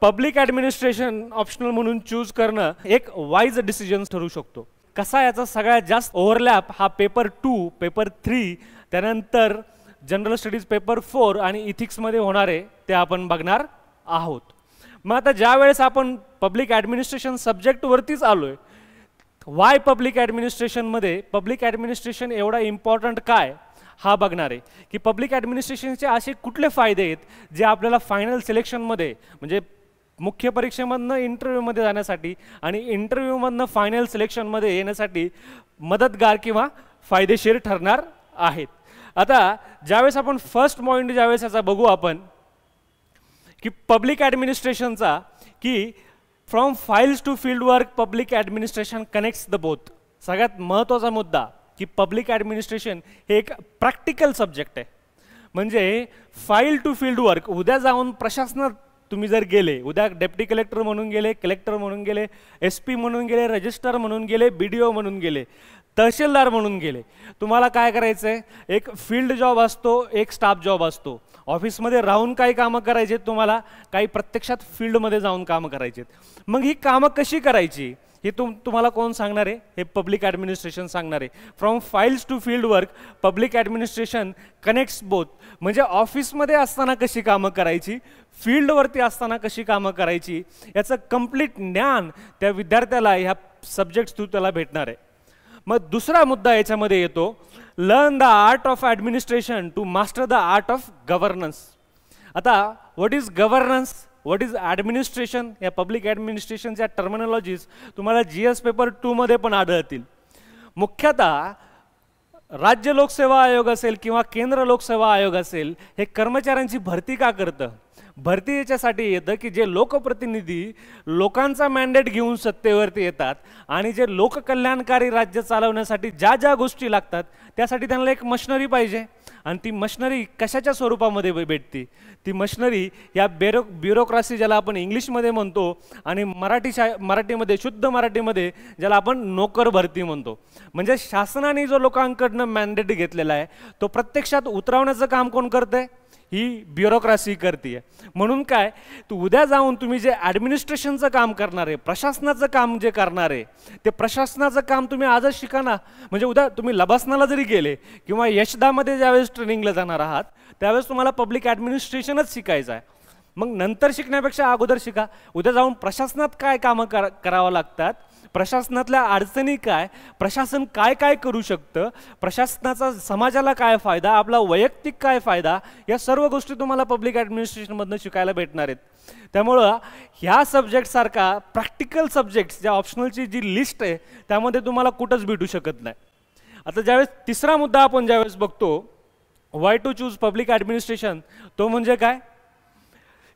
Public administration optional म्हणून choose करणं एक वाईज डिसिजन ठरू शकतो. कसा याचा सगळ्यात जास्त ओव्हरलॅप हा पेपर 2, पेपर 3, त्यानंतर जनरल स्टडीज पेपर 4 आणि इथिक्समध्ये होणारे ते आपण बघणार आहोत. मग आता ज्या वेळेस आपण पब्लिक ॲडमिनिस्ट्रेशन सब्जेक्टवरतीच आलोय, वाय पब्लिक ॲडमिनिस्ट्रेशनमध्ये पब्लिक ॲडमिनिस्ट्रेशन एवढा इम्पॉर्टंट काय हा बघणार आहे की पब्लिक ॲडमिनिस्ट्रेशनचे असे कुठले फायदे आहेत जे आपल्याला फायनल सिलेक्शनमध्ये म्हणजे मुख्य परीक्षेमधनं इंटरव्ह्यूमध्ये जाण्यासाठी आणि इंटरव्ह्यूमधनं फायनल सिलेक्शनमध्ये येण्यासाठी मदतगार किंवा फायदेशीर ठरणार आहेत. आता ज्यावेळेस आपण फर्स्ट पॉईंट ज्यावेळेस याचा बघू आपण की पब्लिक ॲडमिनिस्ट्रेशनचा की from files to field work public administration connects the both. सगळ्यात महत्त्वाचा मुद्दा की पब्लिक ॲडमिनिस्ट्रेशन हे एक प्रॅक्टिकल सब्जेक्ट आहे. म्हणजे फाईल टू फील्ड वर्क, उद्या जाऊन प्रशासनात तुम्ही जर गेले, उद्या डेप्टी कलेक्टर म्हणून गेले, कलेक्टर म्हणून गेले, SP म्हणून गेले, रजिस्ट्रार म्हणून गेले, BDO म्हणून गेले, तहसीलदार म्हणून गेले, तुम्हाला काय करायचं आहे? एक फील्ड जॉब असतो, एक स्टाफ जॉब असतो. ऑफिसमध्ये राहून काही कामं करायचे तुम्हाला, काही प्रत्यक्षात फील्डमध्ये जाऊन कामं करायचे. मग ही कामं कशी करायची हे तुम्हाला कोण सांगणार आहे? हे पब्लिक ॲडमिनिस्ट्रेशन सांगणार आहे. From files to field work public administration connects both. म्हणजे ऑफिसमध्ये असताना कशी कामं करायची, फील्डवरती असताना कशी कामं करायची याचं कंप्लीट ज्ञान त्या विद्यार्थ्याला ह्या सब्जेक्ट्स थ्रू त्याला भेटणार आहे. मग दुसरा मुद्दा याच्यामध्ये येतो, learn the art of administration to master the art of governance. आता what is governance, what is administration, या पब्लिक ॲडमिनिस्ट्रेशनच्या टर्मिनॉलॉजीज तुम्हाला GS पेपर 2 मध्ये पण आढळतील. मुख्यतः राज्य लोकसेवा आयोग असेल किंवा केंद्र लोकसेवा आयोग असेल, हे कर्मचाऱ्यांची भरती का करतं? भरती याच्यासाठी येतं की जे लोकप्रतिनिधी लोकांचा मॅन्डेट घेऊन सत्तेवरती येतात आणि जे लोककल्याणकारी राज्य चालवण्यासाठी ज्या ज्या गोष्टी लागतात त्यासाठी त्यांना एक मशिनरी पाहिजे. आणि ती मशिनरी कशाच्या स्वरूपामध्ये भेटते? ती मशिनरी या ब्युरोक्रासी ज्याला आपण इंग्लिशमध्ये म्हणतो आणि मराठीमध्ये शुद्ध मराठीमध्ये ज्याला आपण नोकर भरती म्हणतो. म्हणजे शासनाने जो लोकांकडनं मॅन्डेट घेतलेला आहे तो प्रत्यक्षात उतरवण्याचं काम कोण करतंय? ही ब्युरोक्रासी करते. म्हणून काय, तू उद्या जाऊन तुम्ही जे ॲडमिनिस्ट्रेशनचं काम करणार आहे, प्रशासनाचं काम जे करणार आहे, ते प्रशासनाचं काम तुम्ही आजच शिका ना. म्हणजे उद्या तुम्ही लबासनाला जरी गेले किंवा यशदामध्ये ज्यावेळेस ट्रेनिंगला जाणार आहात त्यावेळेस तुम्हाला पब्लिक ॲडमिनिस्ट्रेशनच शिकायचं आहे. मग नंतर शिकण्यापेक्षा अगोदर शिका. उद्या जाऊन प्रशासनात काय कामं करावं लागतात, प्रशासनातल्या अडचणी काय, प्रशासन काय काय करू शकतं, प्रशासनाचा समाजाला काय फायदा, आपला वैयक्तिक काय फायदा, या सर्व गोष्टी तुम्हाला पब्लिक ॲडमिनिस्ट्रेशनमधनं शिकायला भेटणार आहेत. त्यामुळं ह्या सब्जेक्टसारखा प्रॅक्टिकल सब्जेक्ट्स ज्या ऑप्शनलची जी लिस्ट आहे त्यामध्ये तुम्हाला कुठंच भेटू शकत नाही. आता ज्यावेळेस तिसरा मुद्दा आपण ज्यावेळेस बघतो, why to choose public administration, तो म्हणजे काय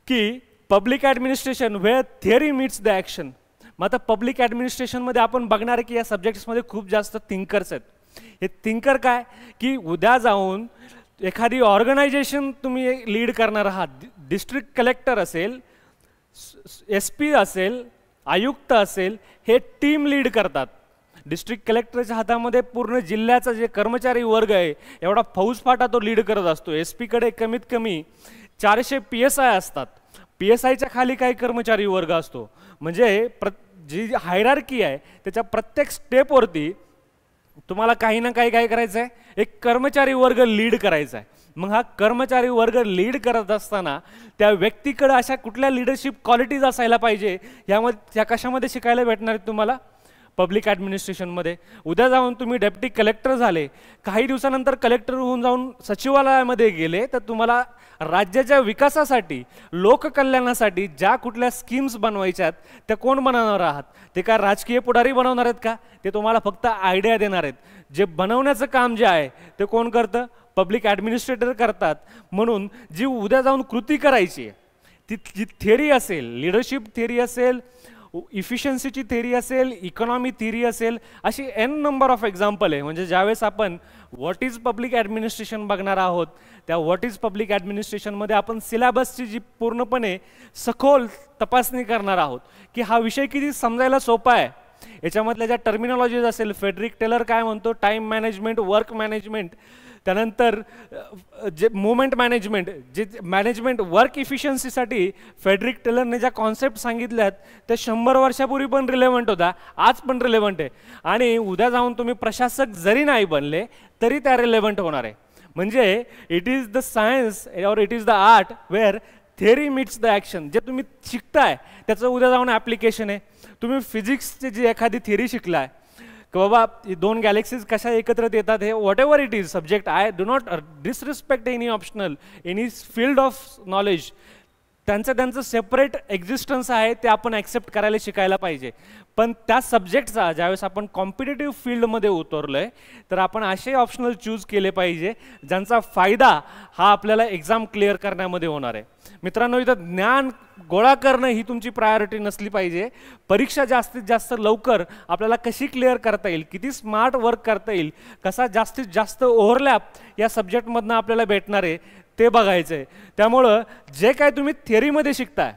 की public administration where theory meets the action. मग आता पब्लिक ॲडमिनिस्ट्रेशनमध्ये आपण बघणार आहे की या सब्जेक्ट्समध्ये खूप जास्त थिंकर्स आहेत. हे थिंकर काय की उद्या जाऊन एखादी ऑर्गनायझेशन तुम्ही लीड करणार आहात, डिस्ट्रिक्ट कलेक्टर असेल, SP असेल, आयुक्त असेल, हे टीम लीड करतात. डिस्ट्रिक्ट कलेक्टरच्या हातामध्ये पूर्ण जिल्ह्याचा जे कर्मचारी वर्ग आहे एवढा फौजफाटा तो लीड करत असतो. SP कडे कमीत कमी 400 PSI असतात. PSIच्या खाली काही कर्मचारी वर्ग असतो. म्हणजे जी हायरार्की आहे त्याच्या प्रत्येक स्टेपवरती तुम्हाला काही ना काही काय करायचं आहे, एक कर्मचारी वर्ग लीड करायचा आहे. मग हा कर्मचारी वर्ग लीड करत असताना त्या व्यक्तीकडे अशा कुठल्या लिडरशिप क्वालिटीज असायला पाहिजे, यामध्ये त्या कशामध्ये शिकायला भेटणार आहेत तुम्हाला? पब्लिक ॲडमिनिस्ट्रेशनमध्ये. उद्या जाऊन तुम्ही डेप्टी कलेक्टर झाले, काही दिवसानंतर कलेक्टर होऊन जाऊन सचिवालयामध्ये गेले तर तुम्हाला राज्याच्या विकासासाठी, लोककल्याणासाठी ज्या कुठल्या स्कीम्स बनवायच्या आहेत त्या कोण बनवणार आहात? ते काय राजकीय पुढारी बनवणार आहेत का? ते तुम्हाला फक्त आयडिया देणार आहेत. जे बनवण्याचं काम जे आहे ते कोण करतं? पब्लिक ॲडमिनिस्ट्रेटर करतात. म्हणून जी उद्या जाऊन कृती करायची ती जी थिअरी असेल, लिडरशिप थिअरी असेल, इफिशियन्सीची थिअरी असेल, इकॉनॉमी थिअरी असेल, अशी N नंबर ऑफ एक्झाम्पल आहे. म्हणजे ज्यावेळेस आपण व्हॉट इज पब्लिक ॲडमिनिस्ट्रेशन बघणार आहोत त्या व्हॉट इज पब्लिक ॲडमिनिस्ट्रेशनमध्ये आपण सिलेबसची जी पूर्णपणे सखोल तपासणी करणार आहोत की हा विषय किती समजायला सोपा आहे याच्यामधल्या ज्या टर्मिनॉलॉजीज असेल, फेडरिक टेलर काय म्हणतो, टाइम मॅनेजमेंट, वर्क मॅनेजमेंट, त्यानंतर जे मुवमेंट मॅनेजमेंट, जे मॅनेजमेंट वर्क इफिशियन्सीसाठी फेडरिक टेलरने ज्या कॉन्सेप्ट सांगितल्यात त्या 100 वर्षापूर्वी पण रिलेव्हंट होता, आज पण रिलेव्हंट आहे, आणि उद्या जाऊन तुम्ही प्रशासक जरी नाही बनले तरी त्या रिलेव्हंट होणार आहे. म्हणजे it is the science or it is the art where theory meets the action. जे तुम्ही शिकताय त्याचं उद्या जाऊन ॲप्लिकेशन आहे. तुम्ही फिजिक्सची जी एखादी थिअरी शिकलाय की बाबा 2 गॅलेक्सीज कशा एकत्र येतात, हे what ever it is subject, I do not disrespect any optional, any field of knowledge, त्यांचं सेपरेट एक्झिस्टन्स आहे, ते आपण ॲक्सेप्ट करायला शिकायला पाहिजे. पण त्या सब्जेक्टचा ज्यावेळेस आपण कॉम्पिटेटिव्ह फील्डमध्ये उतरलोय तर आपण असे ऑप्शनल चूज केले पाहिजे ज्यांचा फायदा हा आपल्याला एक्झाम क्लिअर करण्यामध्ये होणार आहे. मित्रांनो, इथं ज्ञान गोळा करणं ही तुमची प्रायोरिटी नसली पाहिजे. परीक्षा जास्तीत जास्त लवकर आपल्याला कशी क्लिअर करता येईल, किती स्मार्ट वर्क करता येईल, कसा जास्तीत जास्त ओव्हरलॅप या सब्जेक्टमधनं आपल्याला भेटणार आहे ते बघायचं आहे. त्यामुळं जे काय तुम्ही थिअरीमध्ये शिकताय,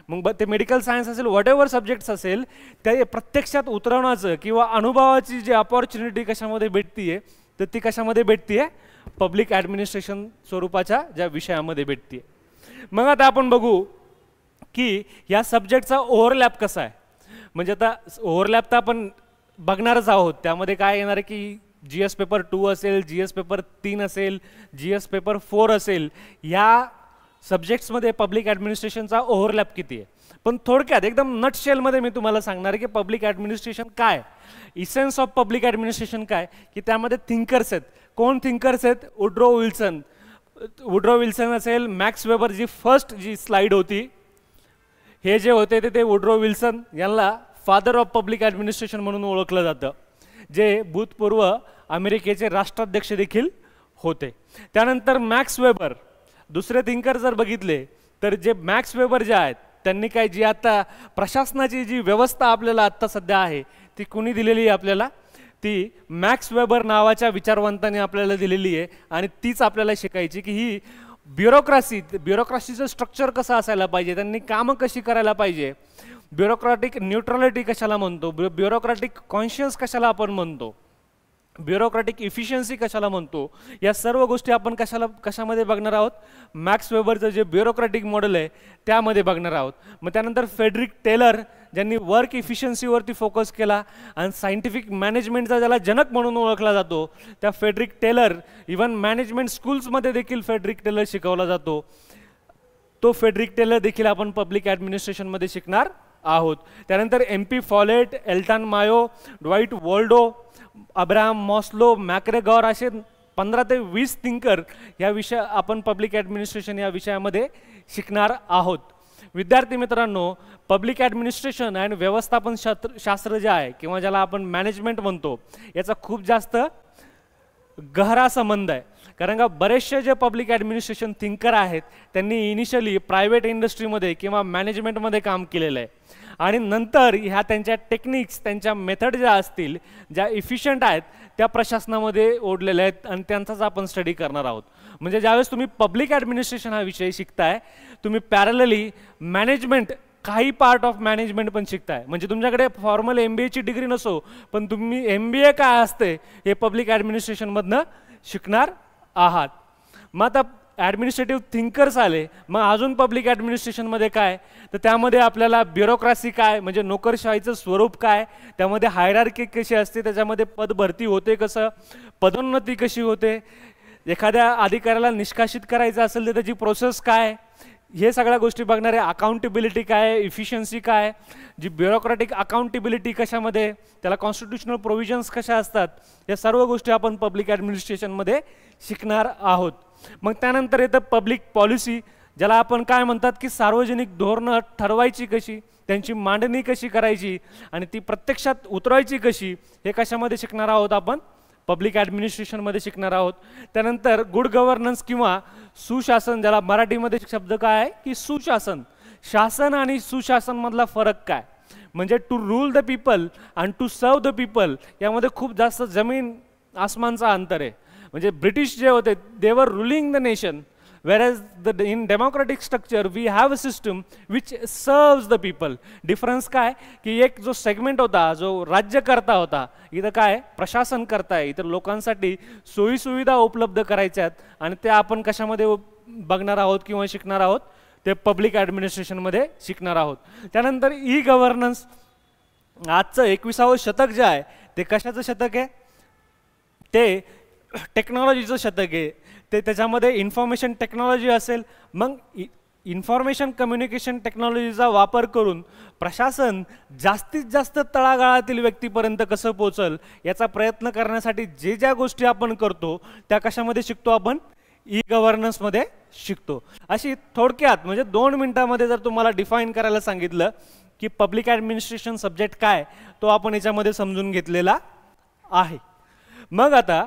मग ते मेडिकल सायन्स असेल, व्हॉट एव्हर सब्जेक्ट्स असेल, ते प्रत्यक्षात उतरवण्याचं किंवा अनुभवाची जी अपॉर्च्युनिटी कशामध्ये भेटतीये तर ती कशामध्ये भेटतीये, पब्लिक ॲडमिनिस्ट्रेशन स्वरूपाच्या ज्या विषयामध्ये भेटतीये. मग आता आपण बघू की या सब्जेक्टचा ओव्हरलॅप कसा आहे. म्हणजे आता ओव्हरलॅप तर आपण बघणारच आहोत. त्यामध्ये काय येणार आहे की GS पेपर 2 असेल, GS पेपर 3 असेल, GS पेपर 4 असेल, या सब्जेक्ट्समध्ये पब्लिक ॲडमिनिस्ट्रेशनचा ओव्हरलॅप किती आहे. पण थोडक्यात एकदम नटशेलमध्ये मी तुम्हाला सांगणार की पब्लिक ॲडमिनिस्ट्रेशन काय, इसेन्स ऑफ पब्लिक ॲडमिनिस्ट्रेशन काय, की त्यामध्ये थिंकर्स आहेत. कोण थिंकर्स आहेत? वुड्रो विल्सन असेल, मॅक्स वेबर, जी फर्स्ट जी स्लाइड होती, हे जे होते ते वुड्रो विल्सन यांना फादर ऑफ पब्लिक ॲडमिनिस्ट्रेशन म्हणून ओळखलं जातं, जे भूतपूर्व अमेरिकेचे राष्ट्राध्यक्ष देखील होते. त्यानंतर मॅक्स वेबर, दुसरे थिंकर जर बघितले तर जे मॅक्स वेबर जे आहेत त्यांनी काय, जी आता प्रशासनाची जी व्यवस्था आपल्याला आत्ता सध्या आहे ती कुणी दिलेली आहे आपल्याला, ती मॅक्स वेबर नावाच्या विचारवंताने आपल्याला दिलेली आहे. आणि तीच आपल्याला शिकायची की ही ब्युरोक्रॅसीचं स्ट्रक्चर कसं असायला पाहिजे, त्यांनी कामं कशी करायला पाहिजे, ब्युरोक्रॅटिक न्यूट्रलिटी कशाला म्हणतो, ब्युरोक्रॅटिक कॉन्शियस कशाला आपण म्हणतो, ब्युरोक्रॅटिक इफिशियन्सी कशाला म्हणतो, या सर्व गोष्टी आपण कशामध्ये बघणार आहोत, मॅक्स वेबरचं जे ब्युरोक्रॅटिक मॉडेल आहे त्यामध्ये बघणार आहोत. मग त्यानंतर फेडरिक टेलर, ज्यांनी वर्क इफिशियन्सीवरती फोकस केला आणि सायंटिफिक मॅनेजमेंटचा ज्याला जनक म्हणून ओळखला जातो, त्या फेडरिक टेलर, इव्हन मॅनेजमेंट स्कूल्समध्ये देखील फेडरिक टेलर शिकवला जातो. तो फेडरिक टेलर देखील आपण पब्लिक ॲडमिनिस्ट्रेशनमध्ये शिकणार आहोत. त्यानंतर MP Follett, Elton Mayo, Dwight Waldo, Abraham Maslow, McGregor, असे 15 ते 20 थिंकर या विषय आपण पब्लिक ॲडमिनिस्ट्रेशन या विषयामध्ये शिकणार आहोत. विद्यार्थी मित्रांनो, पब्लिक ॲडमिनिस्ट्रेशन आणि व्यवस्थापन शास्त्र जे आहे किंवा ज्याला आपण मॅनेजमेंट म्हणतो, याचा खूप जास्त गहरा संबंध आहे. कारण का बरेचसे जे पब्लिक ॲडमिनिस्ट्रेशन थिंकर आहेत त्यांनी इनिशियली प्रायव्हेट इंडस्ट्रीमध्ये किंवा मॅनेजमेंटमध्ये काम केलेलं आहे आणि नंतर ह्या त्यांच्या टेक्निक्स, त्यांच्या मेथड ज्या असतील, ज्या इफिशियंट आहेत, त्या प्रशासनामध्ये ओढलेल्या आहेत आणि त्यांचाच आपण स्टडी करणार आहोत. म्हणजे ज्यावेळेस तुम्ही पब्लिक ॲडमिनिस्ट्रेशन हा विषय शिकताय, तुम्ही पॅरलली मॅनेजमेंट, काही पार्ट ऑफ मॅनेजमेंट पण शिकताय. म्हणजे तुमच्याकडे फॉर्मल MBAची डिग्री नसो, पण तुम्ही MBA काय असते हे पब्लिक ॲडमिनिस्ट्रेशनमधनं शिकणार आहात. मग आता ॲडमिनिस्ट्रेटिव्ह थिंकर्स आले, मग अजून पब्लिक ॲडमिनिस्ट्रेशनमध्ये काय, तर त्यामध्ये आपल्याला ब्युरोक्रॅसी काय, म्हणजे नोकरशाहीचं स्वरूप काय, त्यामध्ये हायरार्की कशी असते, त्याच्यामध्ये पदभरती होते कसं, पदोन्नती कशी होते, एखाद्या अधिकाऱ्याला निष्कासित करायचं असेल तर त्याची प्रोसेस काय, हे सगळ्या गोष्टी बघणारे. अकाउंटेबिलिटी काय, इफिशियन्सी काय, जी ब्युरोक्रॅटिक अकाउंटेबिलिटी कशामध्ये, त्याला कॉन्स्टिट्युशनल प्रोव्हिजन्स कशा असतात, या सर्व गोष्टी आपण पब्लिक ॲडमिनिस्ट्रेशनमध्ये शिकणार आहोत. मग त्यानंतर येतं पब्लिक पॉलिसी, ज्याला आपण काय म्हणतात की सार्वजनिक धोरणं ठरवायची कशी, त्यांची मांडणी कशी करायची आणि ती प्रत्यक्षात उतरवायची कशी, हे कशामध्ये शिकणार आहोत आपण, पब्लिक ॲडमिनिस्ट्रेशनमध्ये शिकणार आहोत. त्यानंतर गुड गव्हर्नन्स किंवा सुशासन, ज्याला मराठीमध्ये शब्द काय आहे की सुशासन, शासन आणि सुशासन मधला फरक काय, म्हणजे टू रूल द पीपल आणि टू सर्व द पीपल यामध्ये खूप जास्त जमीन आसमानचा अंतर आहे. म्हणजे ब्रिटिश जे होते दे वर ruling the nation, whereas in democratic structure we have a system which serves the people. Difference काय की एक जो सेगमेंट होता, जो राज्यकर्ता होता, इथं काय प्रशासन करताय, इतर लोकांसाठी सोयी सुविधा उपलब्ध करायच्यात आणि ते आपण कशामध्ये बघणार आहोत किंवा शिकणार आहोत, ते पब्लिक ॲडमिनिस्ट्रेशनमध्ये शिकणार आहोत. त्यानंतर ई गव्हर्नन्स. आजचं 21वं शतक जे आहे ते कशाचं शतक आहे, ते टेक्नॉलॉजीचं शतक आहे. ते त्याच्यामध्ये इन्फॉर्मेशन टेक्नॉलॉजी असेल, मग इन्फॉर्मेशन कम्युनिकेशन टेक्नॉलॉजीचा वापर करून प्रशासन जास्तीत जास्त तळागाळातील व्यक्तीपर्यंत कसं पोहोचल याचा प्रयत्न करण्यासाठी जे ज्या गोष्टी आपण करतो त्या कशामध्ये शिकतो, आपण ई गव्हर्नन्समध्ये शिकतो. अशी थोडक्यात म्हणजे 2 मिनिटांमध्ये जर तुम्हाला डिफाईन करायला सांगितलं की पब्लिक ॲडमिनिस्ट्रेशन सब्जेक्ट काय, तो आपण याच्यामध्ये समजून घेतलेला आहे. मग आता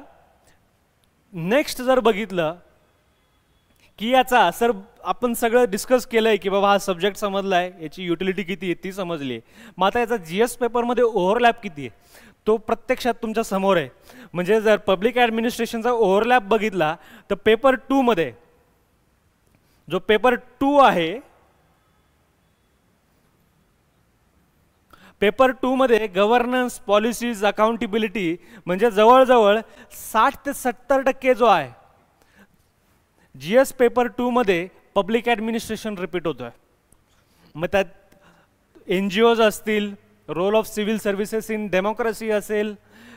नेक्स्ट जर बघितलं की याचा सर आपण सगळं डिस्कस केलंय की बाबा हा सब्जेक्ट समजलाय, याची युटिलिटी किती आहे ती समजली आहे. मग आता याचा GS पेपरमध्ये ओव्हरलॅप किती आहे तो प्रत्यक्षात तुमच्या समोर आहे. म्हणजे जर पब्लिक ॲडमिनिस्ट्रेशनचा ओव्हरलॅप बघितला तर पेपर 2 मध्ये जो पेपर 2 आहे, पेपर 2 मध्ये गव्हर्नन्स, पॉलिसीज, अकाउंटेबिलिटी म्हणजे जवळजवळ 60 ते 70% जो आहे GS पेपर 2 मध्ये पब्लिक ॲडमिनिस्ट्रेशन रिपीट होतोय. मग त्यात NGOज असतील, role of civil services in democracy असेल,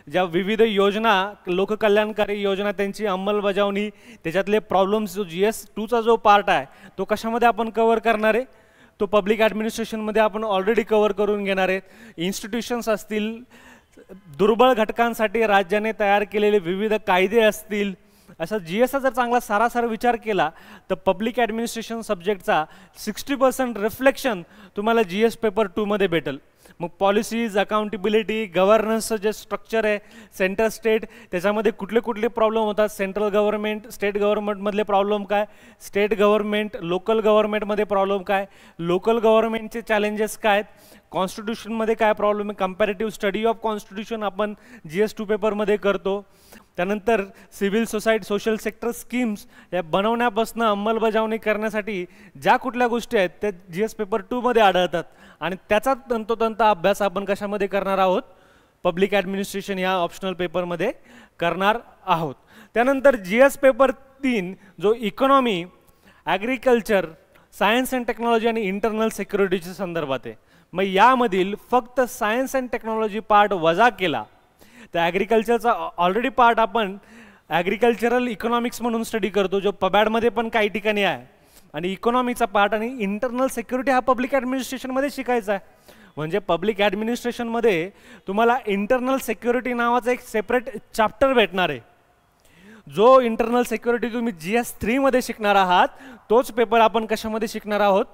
ज्या विविध योजना, लोककल्याणकारी योजना त्यांची अंमलबजावणी, त्याच्यातले प्रॉब्लेम्स, जो GS 2चा जो पार्ट आहे तो कशामध्ये आपण कव्हर करणार आहे, तो पब्लिक ॲडमिनिस्ट्रेशनमध्ये आपण ऑलरेडी कव्हर करून घेणार आहेत. इन्स्टिट्यूशन्स असतील, दुर्बळ घटकांसाठी राज्याने तयार केलेले विविध कायदे असतील, असा GSचा जर चांगला सारासार विचार केला तर पब्लिक ॲडमिनिस्ट्रेशन सब्जेक्टचा 60% रिफ्लेक्शन तुम्हाला GS पेपर 2 मध्ये भेटेल. मग पॉलिसीज, अकाउंटेबिलिटी, गव्हर्नन्सचं जे स्ट्रक्चर आहे, सेंटर स्टेट, त्याच्यामध्ये कुठले कुठले प्रॉब्लेम होतात, सेंट्रल गव्हर्नमेंट, स्टेट गव्हर्नमेंटमधले प्रॉब्लेम काय, स्टेट गव्हर्नमेंट, लोकल गव्हर्नमेंटमध्ये प्रॉब्लेम काय, लोकल गव्हर्नमेंटचे चॅलेंजेस काय आहेत, कॉन्स्टिट्यूशनमध्ये काय प्रॉब्लेम आहे, कंपॅरेटिव्ह स्टडी ऑफ कॉन्स्टिट्यूशन आपण GS 2 पेपरमध्ये करतो. त्यानंतर civil society, social sector schemes या बनवण्यापासून अंमलबजावणी करण्यासाठी ज्या कुठल्या गोष्टी आहेत त्या GS पेपर 2 मध्ये आढळतात आणि त्याचा तंतोतंत अभ्यास आपण कशामध्ये करणार आहोत, पब्लिक ॲडमिनिस्ट्रेशन या ऑप्शनल पेपरमध्ये करणार आहोत. त्यानंतर GS पेपर 3 जो economy, agriculture, science and technology आणि इंटरनल सिक्युरिटीच्या संदर्भात आहे. मग यामधील फक्त सायन्स अँड टेक्नॉलॉजी पार्ट वजा केला तर ॲग्रिकल्चरचा ऑलरेडी पार्ट आपण ॲग्रिकल्चरल इकॉनॉमिक्स म्हणून स्टडी करतो, जो पबॅडमध्ये पण काही ठिकाणी आहे, आणि इकॉनॉमीचा पार्ट आणि इंटरनल सिक्युरिटी हा पब्लिक ॲडमिनिस्ट्रेशनमध्ये शिकायचा आहे. म्हणजे पब्लिक ॲडमिनिस्ट्रेशनमध्ये तुम्हाला इंटरनल सिक्युरिटी नावाचा एक सेपरेट चॅप्टर भेटणार आहे. जो इंटरनल सिक्युरिटी तुम्ही GS 3 मध्ये शिकणार आहात तोच पेपर आपण कशामध्ये शिकणार आहोत,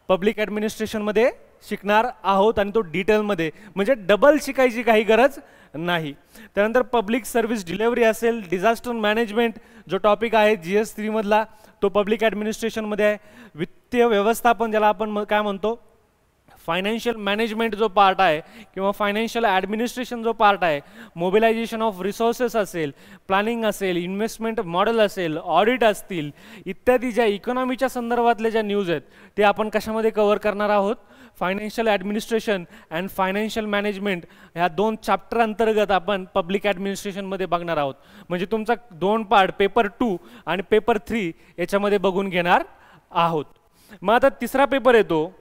पब्लिक ॲडमिनिस्ट्रेशनमध्ये शिकणार आहोत, आणि तो डिटेलमध्ये, म्हणजे डबल शिकायची काही गरज नाही. त्यानंतर पब्लिक सर्व्हिस डिलेव्हरी असेल, डिझास्टर मॅनेजमेंट जो टॉपिक आहे GS 3 मधला तो पब्लिक ॲडमिनिस्ट्रेशनमध्ये आहे. वित्तीय व्यवस्थापन ज्याला आपण काय म्हणतो, फायनान्शियल मॅनेजमेंट जो पार्ट आहे किंवा फायनान्शियल ॲडमिनिस्ट्रेशन जो पार्ट आहे, मोबिलायझेशन ऑफ रिसोर्सेस असेल, प्लॅनिंग असेल, इन्व्हेस्टमेंट मॉडेल असेल, ऑडिट असतील, इत्यादी ज्या इकॉनॉमीच्या संदर्भातले ज्या न्यूज आहेत ते आपण कशामध्ये कव्हर करणार आहोत, financial administration and financial management ह्या 2 चॅप्टर अंतर्गत आपण पब्लिक ॲडमिनिस्ट्रेशनमध्ये बघणार आहोत. म्हणजे तुमचा 2 पार्ट पेपर 2 आणि पेपर 3 याच्यामध्ये बघून घेणार आहोत. मग आता तिसरा पेपर येतो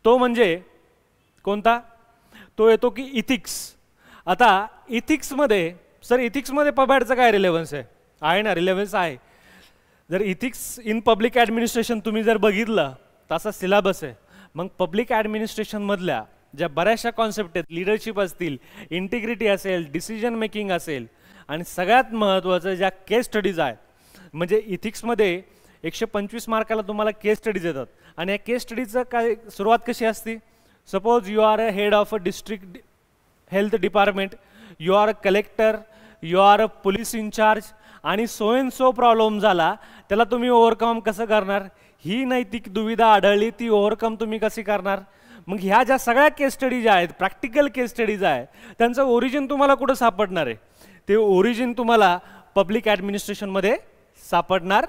तो म्हणजे कोणता, तो येतो की इथिक्स. आता इथिक्समध्ये सर, इथिक्समध्ये पबॅडचं काय रिलेव्हन्स आहे ना, रिलेव्हन्स आहे. जर इथिक्स इन पब्लिक ॲडमिनिस्ट्रेशन तुम्ही जर बघितलं तसा सिलेबस आहे. मग पब्लिक ॲडमिनिस्ट्रेशनमधल्या ज्या बऱ्याचशा कॉन्सेप्ट आहेत, लिडरशिप असतील, इंटिग्रिटी असेल, डिसिजन मेकिंग असेल, आणि सगळ्यात महत्त्वाचं ज्या केस स्टडीज आहेत, म्हणजे इथिक्समध्ये 125 मार्काला तुम्हाला केस स्टडीज येतात. आणि या केस स्टडीजचं काय सुरुवात कशी असते, suppose you are a head of a district health department, you are a collector, you are a police incharge, आणि सो अँड सो प्रॉब्लेम झाला, त्याला तुम्ही ओव्हरकम कसं करणार, ही नैतिक दुविधा आढळली, ती ओव्हरकम तुम्ही कशी करणार. मग ह्या ज्या सगळ्या केस स्टडीज आहेत, प्रॅक्टिकल केस स्टडीज आहेत, त्यांचं ओरिजिन तुम्हाला कुठं सापडणार आहे, ते ओरिजिन तुम्हाला पब्लिक ॲडमिनिस्ट्रेशनमध्ये सापडणार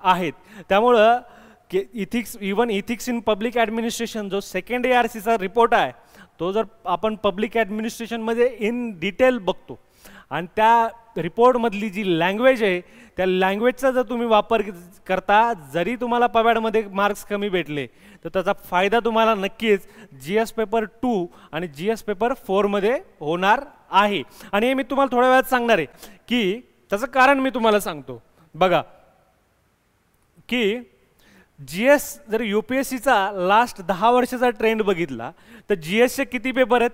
आहेत. त्यामुळं ethics, even ethics in public administration जो सेकंड ARCचा रिपोर्ट आहे, तो जर आपण पब्लिक ॲडमिनिस्ट्रेशनमध्ये इन डिटेल बघतो आणि त्या रिपोर्टमधली जी लँग्वेज आहे त्या लँग्वेजचा जर तुम्ही वापर करता, जरी तुम्हाला पबॅडमध्ये मार्क्स कमी भेटले तर त्याचा फायदा तुम्हाला नक्कीच GS पेपर 2 आणि GS पेपर 4 मध्ये होणार आहे. आणि हे मी तुम्हाला थोड्या वेळात सांगणार आहे की त्याचं कारण मी तुम्हाला सांगतो. बघा की GS जर UPSCचा लास्ट 10 वर्षाचा ट्रेंड बघितला तर GSचे किती पेपर आहेत?